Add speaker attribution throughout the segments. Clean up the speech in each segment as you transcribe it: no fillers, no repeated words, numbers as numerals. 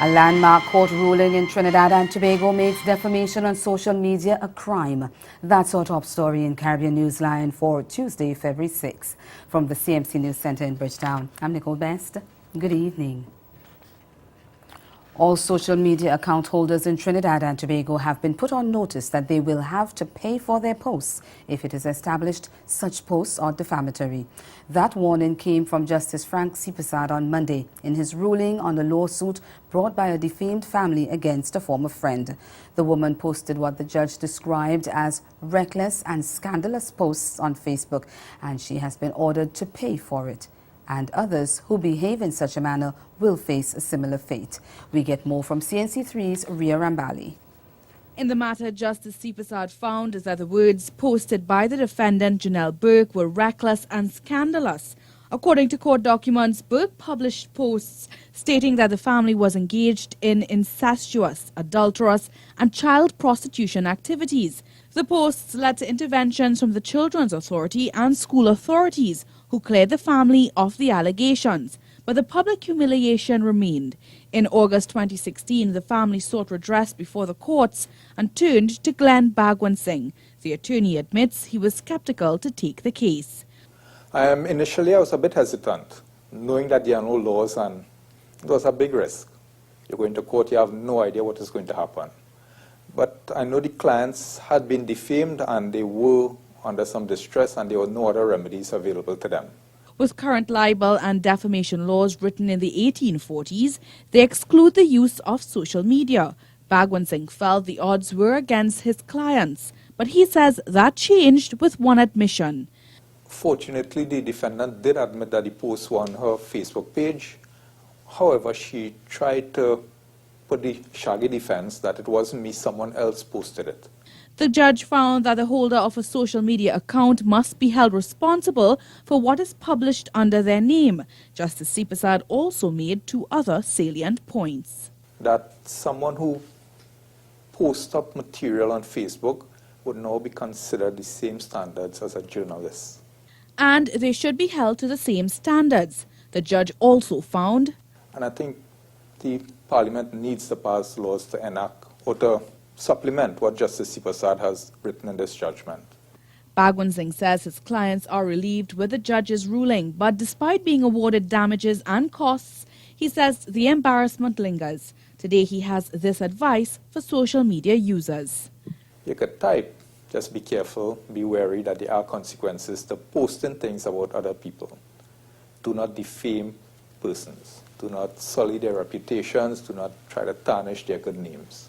Speaker 1: A landmark court ruling in Trinidad and Tobago makes defamation on social media a crime. That's our top story in Caribbean Newsline for Tuesday, February 6. From the CMC News Center in Bridgetown, I'm Nicole Best. Good evening. All social media account holders in Trinidad and Tobago have been put on notice that they will have to pay for their posts if it is established such posts are defamatory. That warning came from Justice Frank Sipasad on Monday in his ruling on a lawsuit brought by a defamed family against a former friend. The woman posted what the judge described as reckless and scandalous posts on Facebook, and she has been ordered to pay for it. And others who behave in such a manner will face a similar fate. We get more from CNC3's Ria Rambali.
Speaker 2: In the matter, Justice Sipasad found that the words posted by the defendant, Janelle Burke, were reckless and scandalous. According to court documents, Burke published posts stating that the family was engaged in incestuous, adulterous, and child prostitution activities. The posts led to interventions from the Children's Authority and school authorities, who cleared the family of the allegations. But the public humiliation remained. In August 2016, the family sought redress before the courts and turned to Glenn Bagwan Singh. The attorney admits he was skeptical to take the case.
Speaker 3: Initially, I was a bit hesitant, knowing that there are no laws and it was a big risk. You're going to court, you have no idea what is going to happen. But I know the clients had been defamed and they were under some distress and there were no other remedies available to them.
Speaker 2: With current libel and defamation laws written in the 1840s, they exclude the use of social media. Bagwan Singh felt the odds were against his clients, but he says that changed with one admission.
Speaker 3: Fortunately, the defendant did admit that the post were on her Facebook page. However, she tried to put the shaggy defense that it wasn't me, someone else posted it.
Speaker 2: The judge found that the holder of a social media account must be held responsible for what is published under their name. Justice Sipasad also made two other salient points.
Speaker 3: That someone who posts up material on Facebook would now be considered the same standards as a journalist.
Speaker 2: And they should be held to the same standards. The judge also found,
Speaker 3: and I think the Parliament needs to pass laws to enact or to supplement what Justice Sipasad has written in this judgment.
Speaker 2: Bagwan Singh says his clients are relieved with the judge's ruling, but despite being awarded damages and costs, he says the embarrassment lingers. Today he has this advice for social media users.
Speaker 3: You could type, just be careful, be wary that there are consequences to posting things about other people. Do not defame persons. Do not sully their reputations. Do not try to tarnish their good names.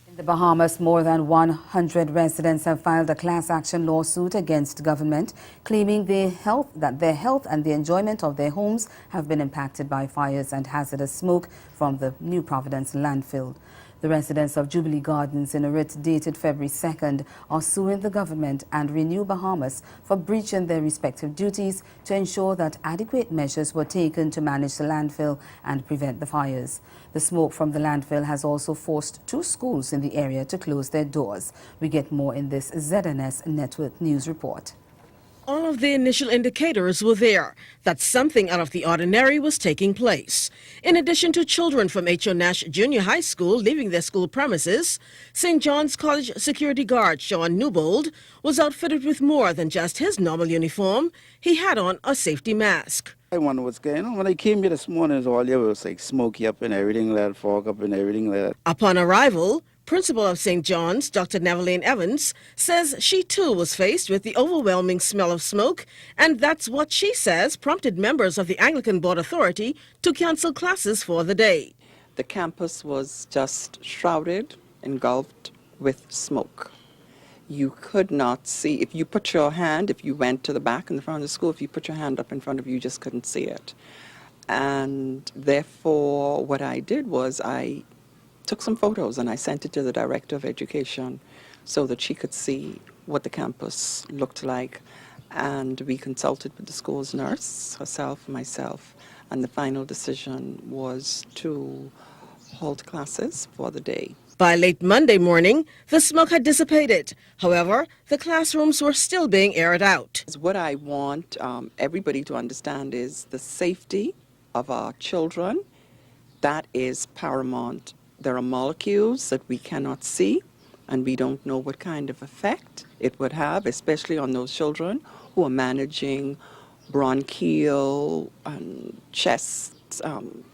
Speaker 1: In the Bahamas, more than 100 residents have filed a class action lawsuit against government, claiming that their health and the enjoyment of their homes have been impacted by fires and hazardous smoke from the New Providence landfill. The residents of Jubilee Gardens in a writ dated February 2nd are suing the government and Renew Bahamas for breaching their respective duties to ensure that adequate measures were taken to manage the landfill and prevent the fires. The smoke from the landfill has also forced 2 schools in the area to close their doors. We get more in this ZNS Network News report.
Speaker 4: All of the initial indicators were there that something out of the ordinary was taking place. In addition to children from H.O. Nash Junior High School leaving their school premises, St. John's College security guard Sean Newbold was outfitted with more than just his normal uniform. He had on a safety mask.
Speaker 5: I wonder what's going on. When I came here this morning, it was like smoky up and everything like that, fog up and everything like that.
Speaker 4: Upon arrival, Principal of St. John's, Dr. Neveline Evans, says she too was faced with the overwhelming smell of smoke, and that's what she says prompted members of the Anglican Board Authority to cancel classes for the day.
Speaker 6: The campus was just shrouded, engulfed with smoke. You could not see. If you put your hand, if you went to the back in the front of the school, if you put your hand up in front of you, you just couldn't see it. And therefore, what I did was I took some photos and I sent it to the Director of Education so that she could see what the campus looked like. And we consulted with the school's nurse, herself, myself, and the final decision was to hold classes for the day.
Speaker 4: By late Monday morning, the smoke had dissipated. However, the classrooms were still being aired out.
Speaker 6: What I want everybody to understand is the safety of our children. That is paramount. There are molecules that we cannot see, and we don't know what kind of effect it would have, especially on those children who are managing bronchial and chest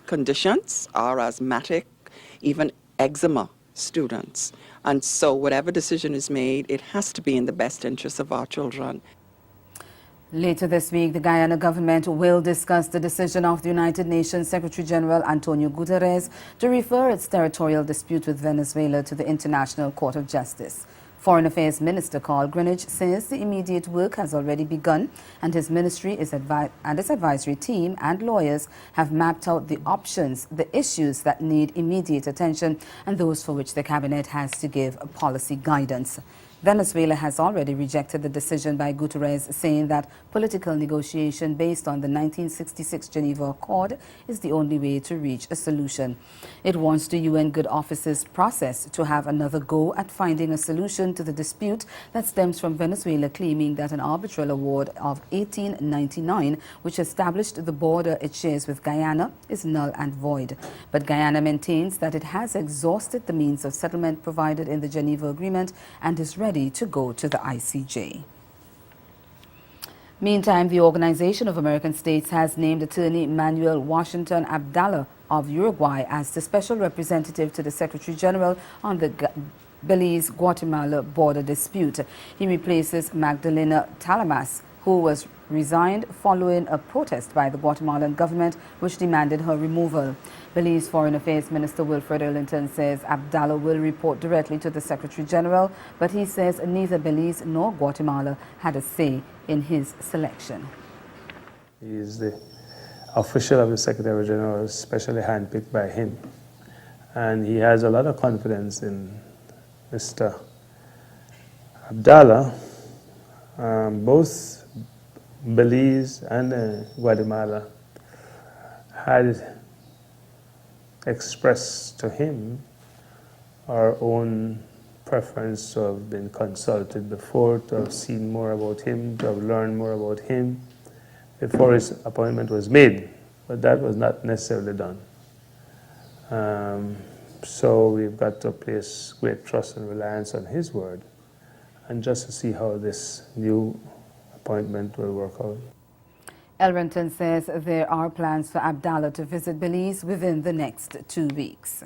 Speaker 6: conditions, are asthmatic, even eczema students. And so whatever decision is made, it has to be in the best interest of our children.
Speaker 1: Later this week, the Guyana government will discuss the decision of the United Nations Secretary General Antonio Guterres to refer its territorial dispute with Venezuela to the International Court of Justice. Foreign Affairs Minister Carl Greenwich says the immediate work has already begun, and his ministry and its advisory team and lawyers have mapped out the options, the issues that need immediate attention, and those for which the cabinet has to give policy guidance. Venezuela has already rejected the decision by Guterres, saying that political negotiation based on the 1966 Geneva Accord is the only way to reach a solution. It wants the UN Good Office's process to have another go at finding a solution to the dispute that stems from Venezuela claiming that an arbitral award of 1899, which established the border it shares with Guyana, is null and void. But Guyana maintains that it has exhausted the means of settlement provided in the Geneva Agreement and is ready to go to the ICJ. Meantime, the Organization of American States has named Attorney Manuel Washington Abdallah of Uruguay as the special representative to the Secretary General on the Belize-Guatemala border dispute. He replaces Magdalena Talamas, who was resigned following a protest by the Guatemalan government which demanded her removal. Belize Foreign Affairs Minister Wilfred Arlington says Abdallah will report directly to the Secretary General, but he says neither Belize nor Guatemala had a say in his selection.
Speaker 7: He is the official of the Secretary General, especially handpicked by him. And he has a lot of confidence in Mr. Abdallah. Both Belize and Guatemala had expressed to him our own preference to have been consulted before, to have seen more about him, to have learned more about him before his appointment was made, but that was not necessarily done. So we've got to place great trust and reliance on his word, and just to see how this new appointment will work out.
Speaker 1: Elrington says there are plans for Abdallah to visit Belize within the next 2 weeks.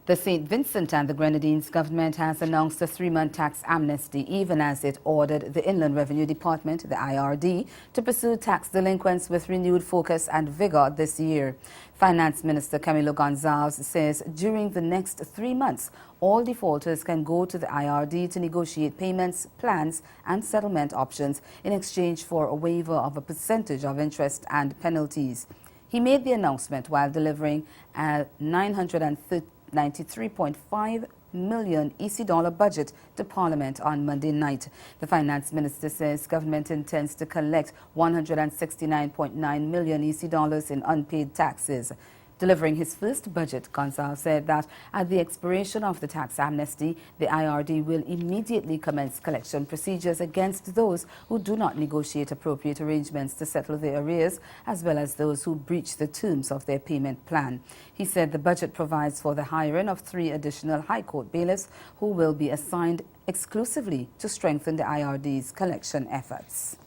Speaker 1: The St. Vincent and the Grenadines government has announced a 3-month tax amnesty, even as it ordered the Inland Revenue Department, the IRD, to pursue tax delinquents with renewed focus and vigor this year. Finance Minister Camilo Gonzalez says during the next 3 months, all defaulters can go to the IRD to negotiate payments, plans, and settlement options in exchange for a waiver of a percentage of interest and penalties. He made the announcement while delivering a $993.5 million EC dollar budget to Parliament on Monday night. The finance minister says government intends to collect $169.9 million EC dollars in unpaid taxes. Delivering his first budget, Gonzalez said that at the expiration of the tax amnesty, the IRD will immediately commence collection procedures against those who do not negotiate appropriate arrangements to settle their arrears, as well as those who breach the terms of their payment plan. He said the budget provides for the hiring of 3 additional High Court bailiffs who will be assigned exclusively to strengthen the IRD's collection efforts.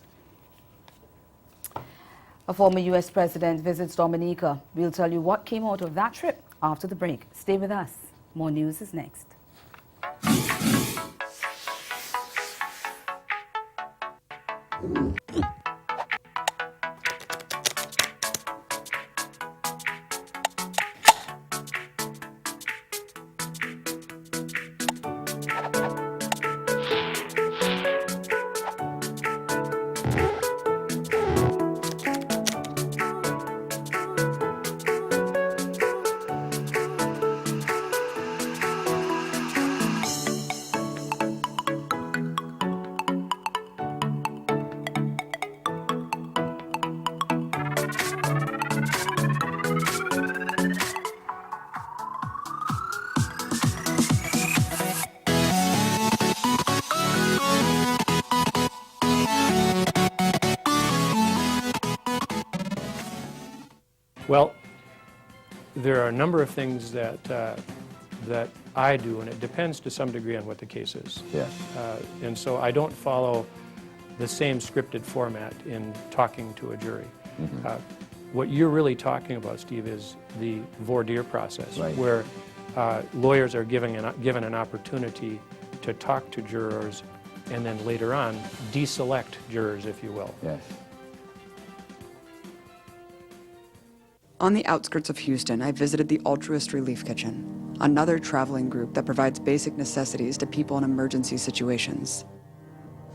Speaker 1: A former U.S. president visits Dominica. We'll tell you what came out of that trip after the break. Stay with us. More news is next.
Speaker 8: Well, there are a number of things that that I do, and it depends to some degree on what the case is.
Speaker 5: Yeah.
Speaker 8: And so I don't follow the same scripted format in talking to a jury. What you're really talking about, Steve, is the voir dire process,
Speaker 5: Right.
Speaker 8: where lawyers are given an opportunity to talk to jurors and then later on deselect jurors, if you will.
Speaker 5: Yes.
Speaker 9: On the outskirts of Houston, I visited the Altruist Relief Kitchen, another traveling group that provides basic necessities to people in emergency situations.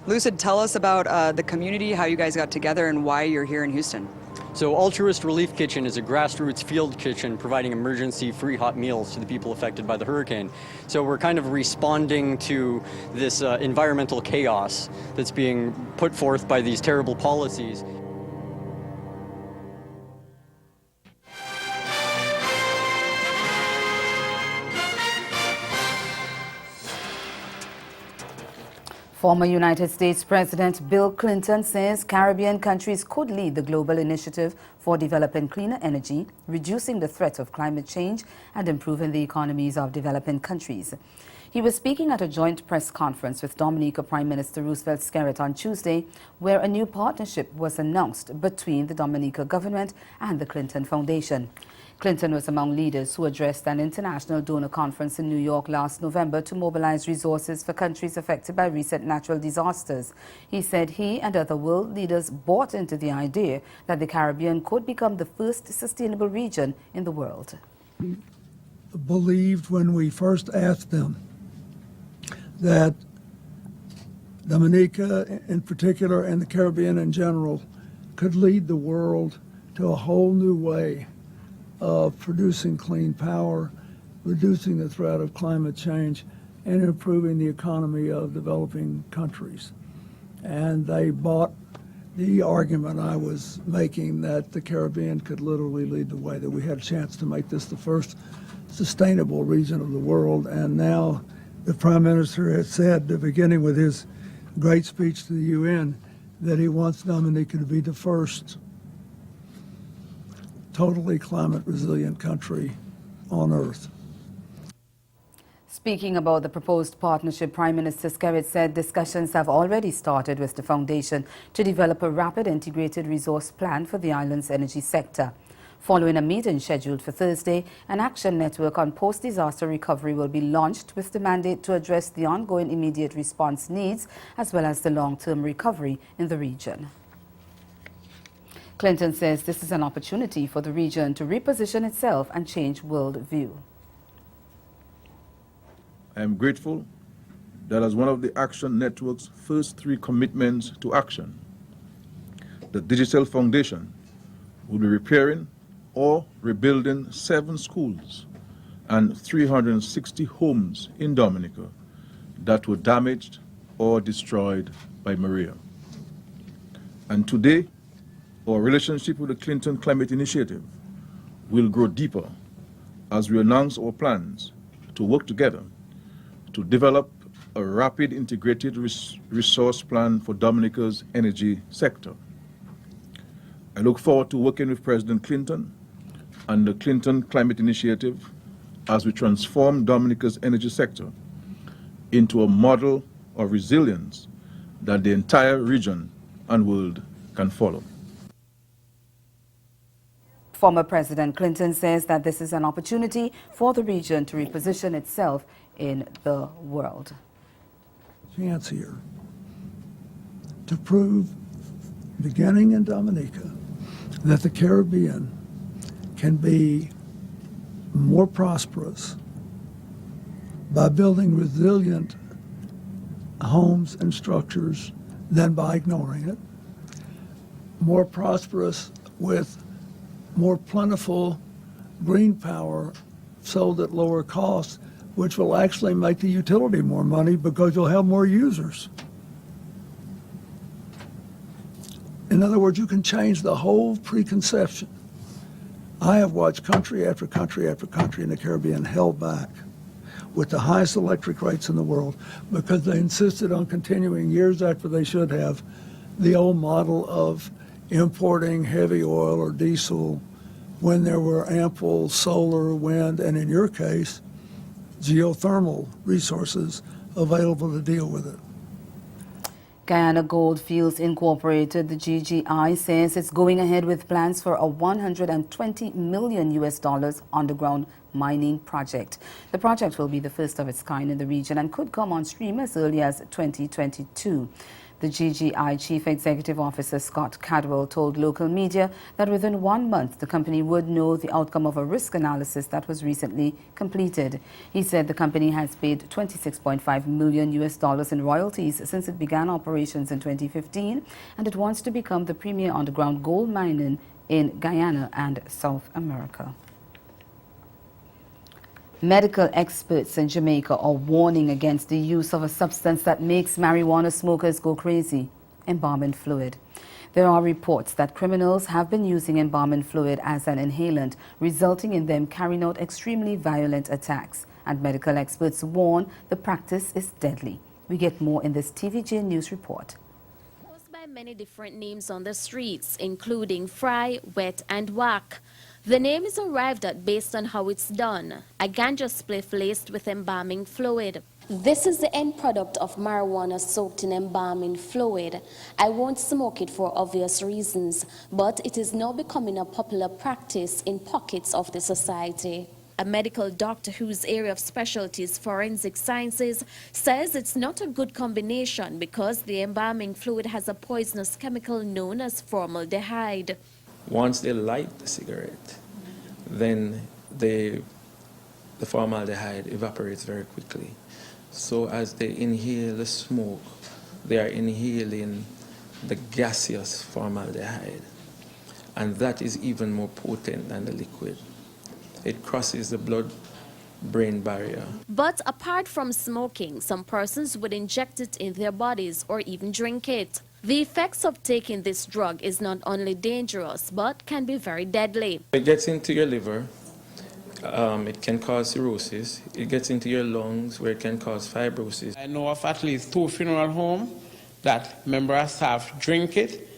Speaker 9: Lucid, tell us about the community, how you guys got together, and why you're here in Houston.
Speaker 10: So Altruist Relief Kitchen is a grassroots field kitchen providing emergency free hot meals to the people affected by the hurricane. So we're kind of responding to this environmental chaos that's being put forth by these terrible policies.
Speaker 1: Former United States President Bill Clinton says Caribbean countries could lead the global initiative for developing cleaner energy, reducing the threat of climate change, and improving the economies of developing countries. He was speaking at a joint press conference with Dominica Prime Minister Roosevelt Skerritt on Tuesday, where a new partnership was announced between the Dominica government and the Clinton Foundation. Clinton was among leaders who addressed an international donor conference in New York last November to mobilize resources for countries affected by recent natural disasters. He said he and other world leaders bought into the idea that the Caribbean could become the first sustainable region in the world.
Speaker 11: Believed when we first asked them that Dominica in particular and the Caribbean in general could lead the world to a whole new way of producing clean power, reducing the threat of climate change, and improving the economy of developing countries. And they bought the argument I was making that the Caribbean could literally lead the way, that we had a chance to make this the first sustainable region of the world. And now the Prime Minister has said, beginning with his great speech to the UN, that he wants Dominica to be the first totally climate resilient country on Earth.
Speaker 1: Speaking about the proposed partnership, Prime Minister Skerritt said discussions have already started with the foundation to develop a rapid integrated resource plan for the island's energy sector. Following a meeting scheduled for Thursday, an action network on post-disaster recovery will be launched with the mandate to address the ongoing immediate response needs as well as the long-term recovery in the region. Clinton says this is an opportunity for the region to reposition itself and change world view.
Speaker 12: I am grateful that as one of the Action Network's first 3 commitments to action, the Digital Foundation will be repairing, or rebuilding 7 schools and 360 homes in Dominica that were damaged or destroyed by Maria. And today, our relationship with the Clinton Climate Initiative will grow deeper as we announce our plans to work together to develop a rapid integrated resource plan for Dominica's energy sector. I look forward to working with President Clinton and the Clinton Climate Initiative as we transform Dominica's energy sector into a model of resilience that the entire region and world can follow.
Speaker 1: Former President Clinton says that this is an opportunity for the region to reposition itself in the world.
Speaker 11: Chance here to prove, beginning in Dominica, that the Caribbean can be more prosperous by building resilient homes and structures than by ignoring it, more prosperous with more plentiful green power sold at lower costs, which will actually make the utility more money because you'll have more users. In other words, you can change the whole preconception. I have watched country after country after country in the Caribbean held back with the highest electric rates in the world because they insisted on continuing years after they should have the old model of importing heavy oil or diesel when there were ample solar, wind, and in your case, geothermal resources available to deal with it.
Speaker 1: Guyana Goldfields Incorporated, the GGI, says it's going ahead with plans for a $120 million underground mining project. The project will be the first of its kind in the region and could come on stream as early as 2022. The GGI Chief Executive Officer Scott Cadwell told local media that within 1 month the company would know the outcome of a risk analysis that was recently completed. He said the company has paid $26.5 million in royalties since it began operations in 2015, and it wants to become the premier underground gold miner in Guyana and South America. Medical experts in Jamaica are warning against the use of a substance that makes marijuana smokers go crazy, embalming fluid. There are reports that criminals have been using embalming fluid as an inhalant, resulting in them carrying out extremely violent attacks. And medical experts warn the practice is deadly. We get more in this TVJ News report.
Speaker 13: By many different names on the streets, including fry, wet, and whack. The name is arrived at based on how it's done, a ganja spliff laced with embalming fluid. This is the end product of marijuana soaked in embalming fluid. I won't smoke it for obvious reasons, but it is now becoming a popular practice in pockets of the society. A medical doctor whose area of specialty is forensic sciences says it's not a good combination because the embalming fluid has a poisonous chemical known as formaldehyde.
Speaker 14: Once they light the cigarette, then the formaldehyde evaporates very quickly. So as they inhale the smoke, they are inhaling the gaseous formaldehyde. And that is even more potent than the liquid. It crosses the blood-brain barrier.
Speaker 13: But apart from smoking, some persons would inject it in their bodies or even drink it. The effects of taking this drug is not only dangerous, but can be very deadly.
Speaker 14: It gets into your liver, it can cause cirrhosis. It gets into your lungs, where it can cause fibrosis.
Speaker 15: I know of at least 2 funeral homes that members of staff drink it,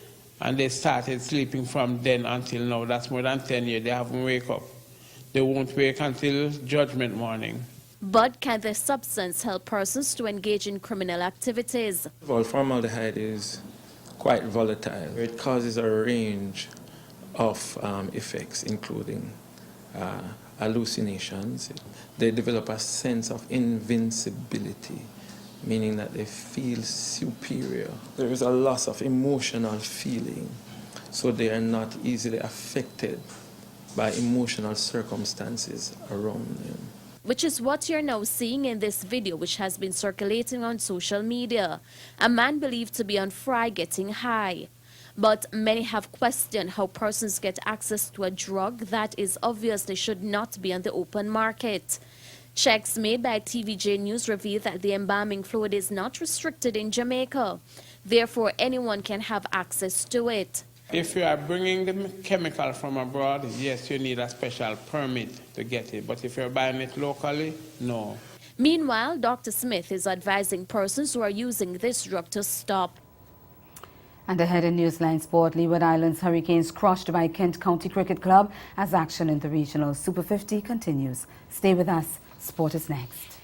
Speaker 15: and they started sleeping from then until now. That's more than 10 years. They haven't wake up. They won't wake until judgment morning.
Speaker 13: But can the substance help persons to engage in criminal activities?
Speaker 14: Well, formaldehyde is quite volatile. It causes a range of effects, including hallucinations. They develop a sense of invincibility, meaning that they feel superior. There is a loss of emotional feeling, so they are not easily affected by emotional circumstances around them.
Speaker 13: Which is what you're now seeing in this video, which has been circulating on social media. A man believed to be on fry getting high. But many have questioned how persons get access to a drug that is obviously should not be on the open market. Checks made by TVJ News reveal that the embalming fluid is not restricted in Jamaica. Therefore, anyone can have access to it.
Speaker 15: If you are bringing the chemical from abroad, yes, you need a special permit to get it. But if you're buying it locally, no.
Speaker 13: Meanwhile, Dr. Smith is advising persons who are using this drug to stop.
Speaker 1: And ahead in Newsline Sport, Leeward Islands Hurricanes crushed by Kent County Cricket Club as action in the regional Super 50 continues. Stay with us. Sport is next.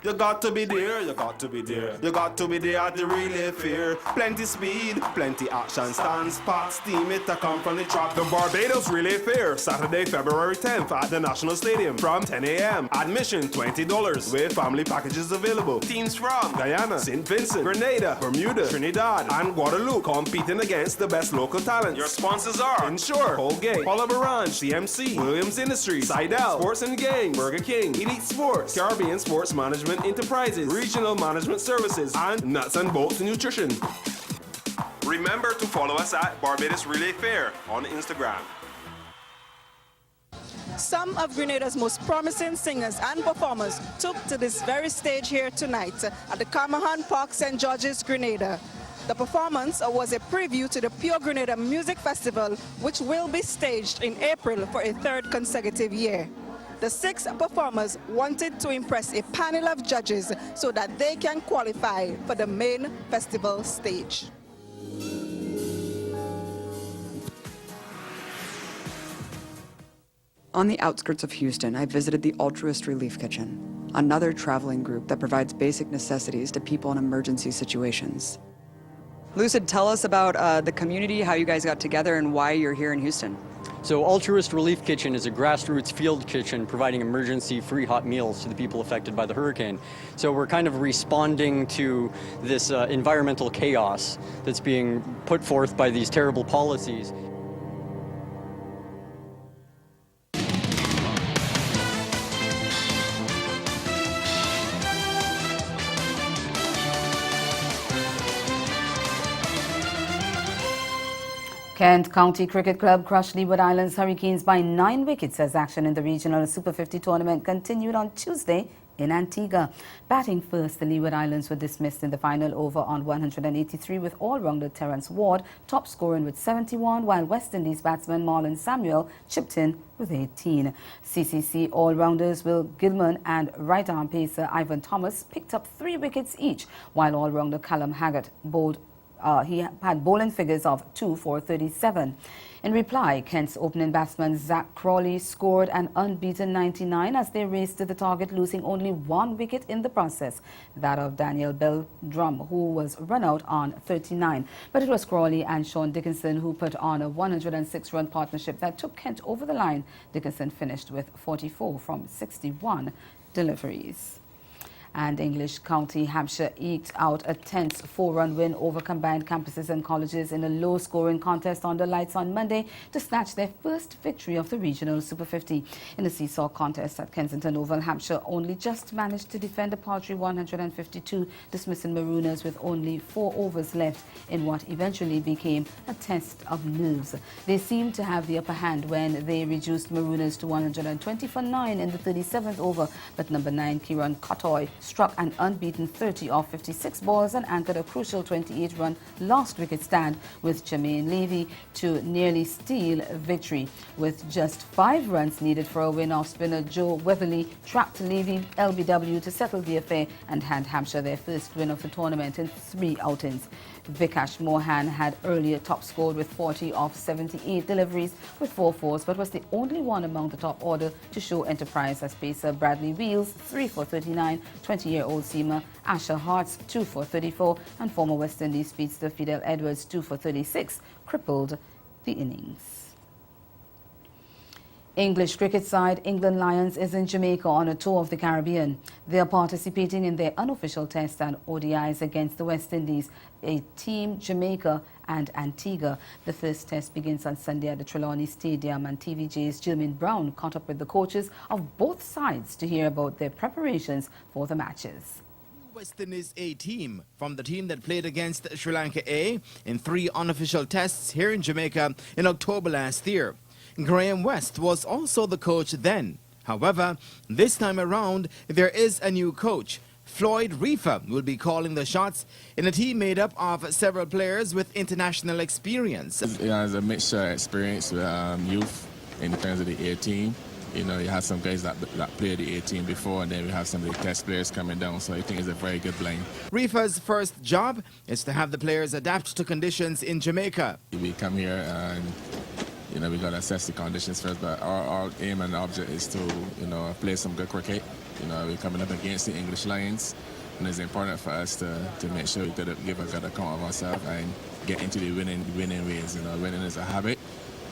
Speaker 16: You got to be there, you got to be there. You got to be there at the relay fair. Plenty speed, plenty action, stand, spot, steam it to come from the track. The Barbados Relay Fair, Saturday, February 10th at the National Stadium from 10 a.m. Admission $20 with family packages available. Teams from Guyana, St. Vincent, Grenada, Bermuda, Trinidad, and Guadeloupe competing against the best local talents. Your sponsors are Ensure, Colgate, Paula Barange, CMC, Williams Industries, Seidel, Sports and Gang, Burger King, Elite Sports, Caribbean Sports Management Enterprises, Regional Management Services, and Nuts and Bolts Nutrition. Remember to follow us at Barbados Relay Fair on Instagram.
Speaker 17: Some of Grenada's most promising singers and performers took to this very stage here tonight at the Carmahan Park, St. George's, Grenada. The performance was a preview to the Pure Grenada Music Festival, which will be staged in April for a third consecutive year. The 6 performers wanted to impress a panel of judges so that they can qualify for the main festival stage.
Speaker 9: On the outskirts of Houston, I visited the Altruist Relief Kitchen, another traveling group that provides basic necessities to people in emergency situations. Lucid, tell us about the community, how you guys got together, and why you're here in Houston.
Speaker 10: So Altruist Relief Kitchen is a grassroots field kitchen providing emergency free hot meals to the people affected by the hurricane. So we're kind of responding to this environmental chaos that's being put forth by these terrible policies.
Speaker 1: Kent County Cricket Club crushed Leeward Islands Hurricanes by 9 wickets as action in the regional Super 50 tournament continued on Tuesday in Antigua. Batting first, the Leeward Islands were dismissed in the final over on 183 with all-rounder Terence Ward top scoring with 71, while West Indies batsman Marlon Samuel chipped in with 18. CCC all-rounders Will Gilman and right-arm pacer Ivan Thomas picked up 3 wickets each, while all-rounder Callum Haggart bowled he had bowling figures of 2 for 37. In reply, Kent's opening batsman Zach Crawley scored an unbeaten 99 as they raced to the target, losing only 1 wicket in the process, that of Daniel Beldrum, who was run out on 39. But it was Crawley and Sean Dickinson who put on a 106-run partnership that took Kent over the line. Dickinson finished with 44 from 61 deliveries. And English County Hampshire eked out a tense 4-run win over combined campuses and colleges in a low-scoring contest under lights on Monday to snatch their first victory of the regional Super 50. In a seesaw contest at Kensington Oval, Hampshire only just managed to defend a paltry 152, dismissing Marooners with only 4 overs left in what eventually became a test of nerves. They seemed to have the upper hand when they reduced Marooners to 120 for 9 in the 37th over, but number 9 Kieran Cottoy struck an unbeaten 30 off 56 balls and anchored a crucial 28-run last wicket stand with Jermaine Levy to nearly steal victory. With just 5 runs needed for a win, off spinner Joe Weatherly trapped Levy LBW to settle the affair and hand Hampshire their first win of the tournament in 3 outings. Vikash Mohan had earlier top scored with 40 off 78 deliveries with 4 fours, but was the only one among the top order to show enterprise as pacer Bradley Wheels 3 for 39, 20-year-old seamer Asher Harts 2 for 34, and former West Indies speedster Fidel Edwards 2 for 36 crippled the innings. English cricket side England Lions is in Jamaica on a tour of the Caribbean. They are participating in their unofficial tests and ODIs against the West Indies, a Team Jamaica and Antigua. The first test begins on Sunday at the Trelawney Stadium, and TVJ's Jermaine Brown caught up with the coaches of both sides to hear about their preparations for the matches.
Speaker 18: West Indies A team from the team that played against Sri Lanka A in 3 unofficial tests here in Jamaica in October last year. Graham West was also the coach then. However, this time around, there is a new coach. Floyd Reefer will be calling the shots in a team made up of several players with international experience.
Speaker 19: It's a mixture of experience with youth in terms of the A team. You know, you have some guys that played the A team before, and then we have some of the test players coming down, so I think it's a very good blend.
Speaker 18: Reefer's first job is to have the players adapt to conditions in Jamaica.
Speaker 19: We come here and, you know, we got to assess the conditions first, but our aim and object is to, you know, play some good cricket. You know, we're coming up against the English Lions, and it's important for us to make sure we give a good account of ourselves and get into the winning ways. You know, winning is a habit.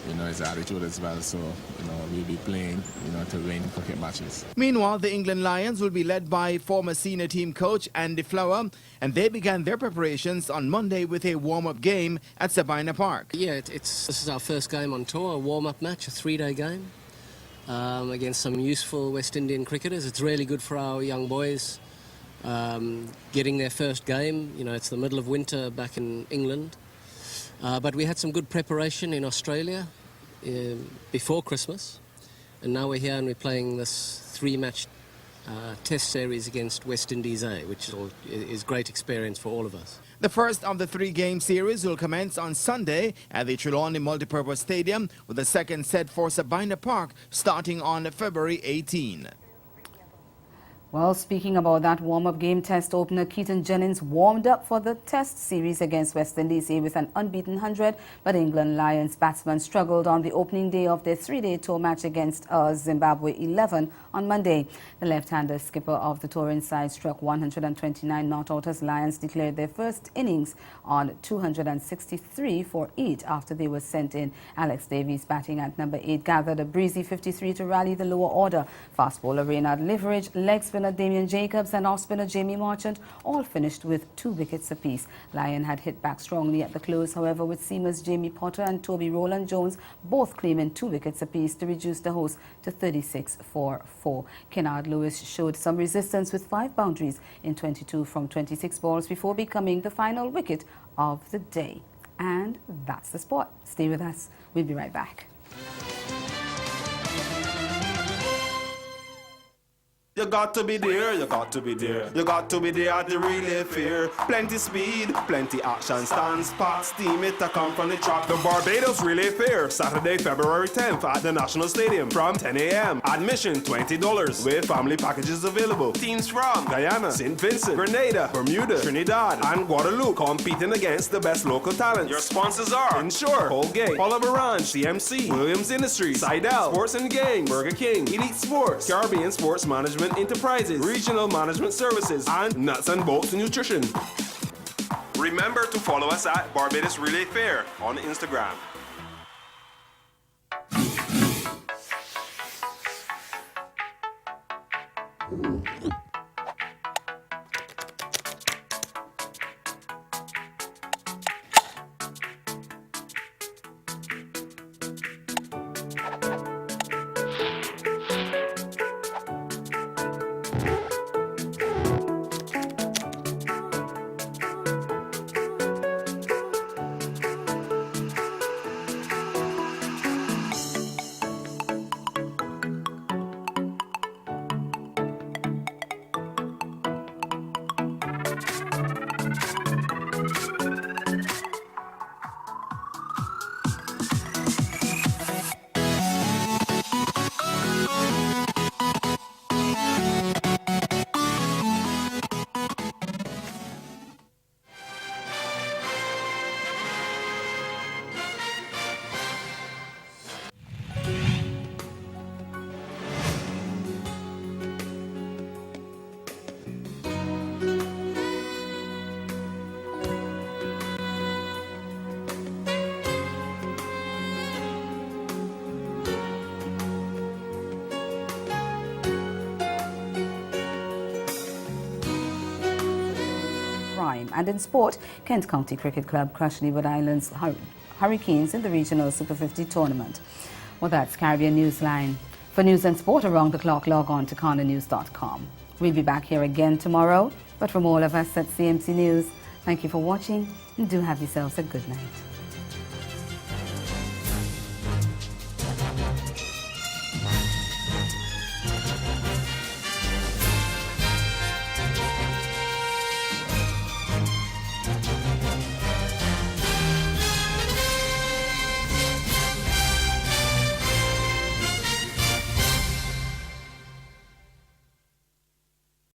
Speaker 19: You know, it's an attitude as well, so, you know, we'll be playing, you know, to win cricket matches.
Speaker 18: Meanwhile, the England Lions will be led by former senior team coach Andy Flower, and they began their preparations on Monday with a warm-up game at Sabina Park.
Speaker 20: Yeah, this is our first game on tour, a warm-up match, a 3-day game against some useful West Indian cricketers. It's really good for our young boys getting their first game. You know, it's the middle of winter back in England. But we had some good preparation in Australia before Christmas, and now we're here and we're playing this 3-match test series against West Indies A, which is great experience for all of us.
Speaker 18: The first of the 3-game series will commence on Sunday at the Trelawney Multipurpose Stadium, with the second set for Sabina Park starting on February 18.
Speaker 1: Well, speaking about that warm-up game, test opener Keaton Jennings warmed up for the test series against West Indies A with an unbeaten 100, but England Lions batsmen struggled on the opening day of their 3-day tour match against Zimbabwe 11 on Monday. The left-hander skipper of the touring side struck 129 not out as Lions declared their first innings on 263 for 8 after they were sent in. Alex Davies, batting at number 8, gathered a breezy 53 to rally the lower order. Fast bowler Reynard Liveridge, leg spinner Damian Jacobs and off-spinner Jamie Marchant all finished with 2 wickets apiece. Lyon had hit back strongly at the close, however, with seamers Jamie Potter and Toby Rowland Jones both claiming 2 wickets apiece to reduce the hosts to 36 for 4. Kennard Lewis showed some resistance with 5 boundaries in 22 from 26 balls before becoming the final wicket of the day. And that's the sport. Stay with us. We'll be right back.
Speaker 16: You got to be there, you got to be there. You got to be there at the relay fair. Plenty speed, plenty action, stand, spot, steam it to come from the track. The Barbados Relay Fair, Saturday, February 10th at the National Stadium from 10 a.m. Admission $20 with family packages available. Teams from Guyana, St. Vincent, Grenada, Bermuda, Trinidad, and Guadeloupe competing against the best local talents. Your sponsors are Ensure, Colgate, Oliver Ranch, CMC, Williams Industries, Seidel, Sports and Games, Burger King, Elite Sports, Caribbean Sports Management Enterprises, Regional Management Services, and Nuts and Bolts Nutrition. Remember to follow us at Barbados Relay Fair on Instagram.
Speaker 1: And in sport, Kent County Cricket Club crushed Leeward Islands Hurricanes in the regional Super 50 tournament. Well, that's Caribbean Newsline. For news and sport around the clock, log on to ConneNews.com. We'll be back here again tomorrow. But from all of us at CMC News, thank you for watching and do have yourselves a good night.